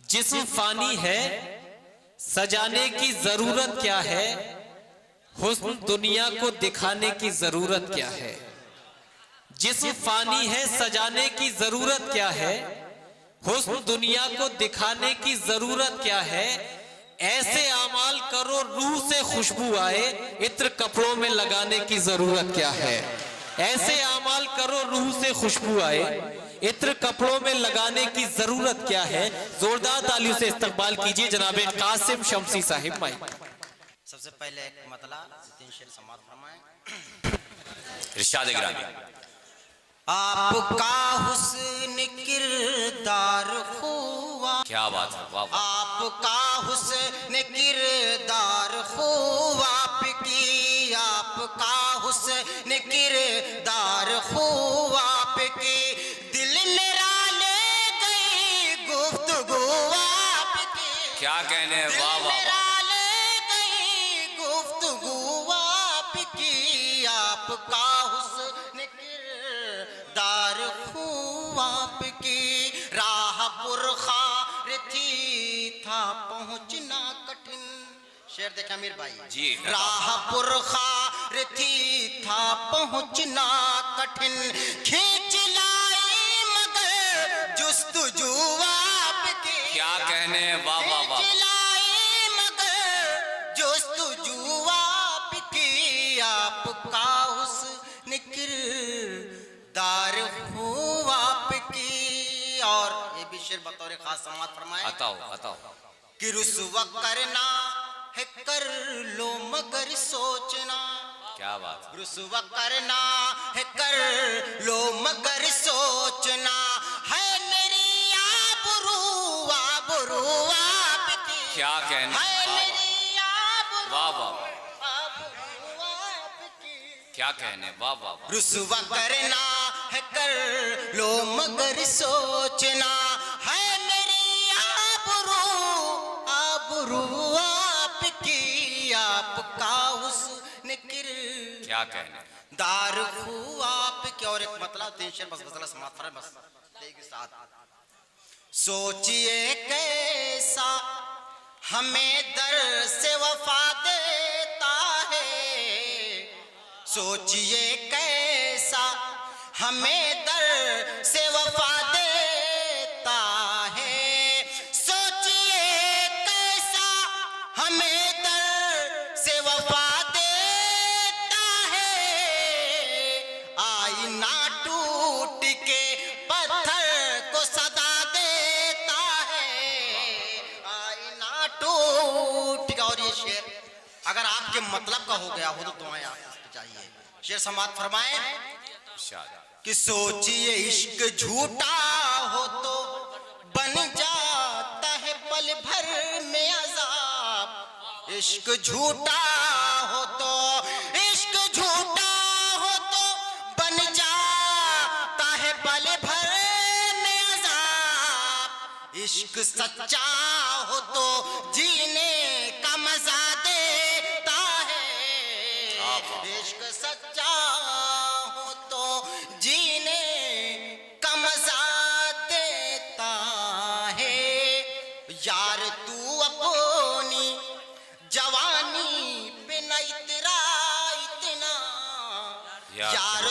جسم فانی ہے سجانے کی ضرورت کیا ہے، حسن دنیا کو دکھانے کی ضرورت کیا ہے۔ جسم فانی ہے سجانے کی ضرورت کیا ہے، حسن دنیا کو دکھانے کی ضرورت کیا ہے۔ ایسے اعمال کرو روح سے خوشبو آئے، عطر کپڑوں میں لگانے کی ضرورت کیا ہے۔ ایسے اعمال کرو روح سے خوشبو آئے، عطر کپڑوں میں لگانے کی ضرورت کیا ہے۔ زوردار تالیوں سے استقبال کیجئے جناب قاسم شمسی صاحب مائی۔ سب سے پہلے ایک مطلع تین شعر سماعت فرمائیں۔ ارشاد گرامی، آپ کا حسن کردار ہوا، کیا بات ہے، واہ واہ۔ آپ کا حسن کردار ہوا، آپ کی آپ کا حسن کردار ہوا، آپ کی دل میرا لے گئی گفتگو آپ کی، کیا کہنے، واہ واہ واہ۔ آپ کا حسن کردار ہوا، آپ کی راہ پرخار تھی تھا پہنچنا کٹھن۔ شعر دیکھیں امیر بھائی جی، راہ پرخار تھی تھا پہنچنا کٹھن، کھینچ لائی مگر جستجو آپ کی، کیا کہنے، واہ واہ واہ۔ آپ کا حسن کردار ہوا، آپ کی اور یہ بھی شعر بطور خاص سماعت فرمائے۔ عطا ہو۔ کہ رسوا کرنا ہے کر لو مگر سوچنا، کیا بات، رسوا کرنا ہے کر لو مگر سوچنا، ہے میری آبرو آبرو آپ کی، کیا کہنے، ہے میری آبرو واہ واہ۔ آپ کی، کیا کہنے، واہ واہ واہ۔ رسوا کرنا ہے کر لو مگر سوچنا، ہے میری آبرو آبرو آپ کی، آپ کا حسن کیا کہنے، کردار ہوا، آپ کی اور ایک مطلب تین شعر بس غزلہ سماعت فرمائیں بس دیکھ ساتھ۔ سوچئے کیسا ہمیں در سے وفا دیتا ہے، سوچئے کیسا ہمیں در سے وفا دیتا ہے، سوچئے کیسا ہمیں در سے وفا دیتا ہے، آئینہ ٹوٹ کے پتھر کو صدا دیتا ہے، آئینہ ٹوٹ کے، اور یہ شعر اگر آپ کے مطلب کا ہو گیا ہو تو دعائیں آپ کو چاہیے۔ شعر سماعت فرمائیں کہ سوچئے عشق جھوٹا ہو تو بن جاتا ہے پل بھر میں عذاب، عشق جھوٹا ہو تو عشق جھوٹا ہو تو بن جاتا ہے پل بھر میں عذاب، عشق سچا ہو تو جینے کا مزہ دیتا ہے، عشق سچا ہو تو جینے کا مزہ دیتا ہے، یار تو اپنی جوانی پہ نہ اترا اتنا، یار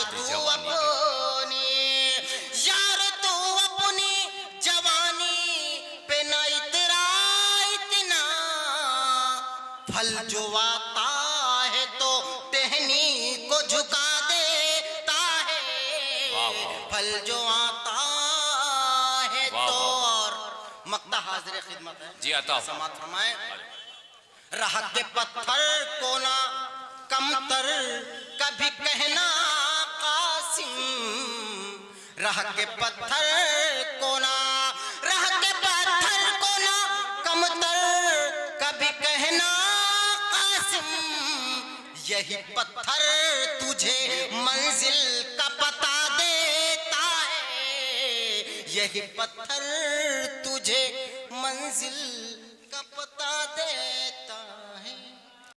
تو اپنی جوانی پہ نہ اترا اتنا، پھل جو آتا ہے تو ٹہنی کو جھکا دیتا ہے، پھل جو آتا ہے تو، اور مقطع حاضر خدمت ہے جی عطا ہو۔ سماعت فرمائیں۔ راہ کے پتھر کو نہ کمتر کبھی کہنا قاسم، راہ کے پتھر کو نہ، راہ کے پتھر کو نہ کمتر کبھی کہنا قاسم، یہی پتھر تجھے منزل کا پتہ دیتا ہے، یہی پتھر تجھے منزل کا پتہ دیتا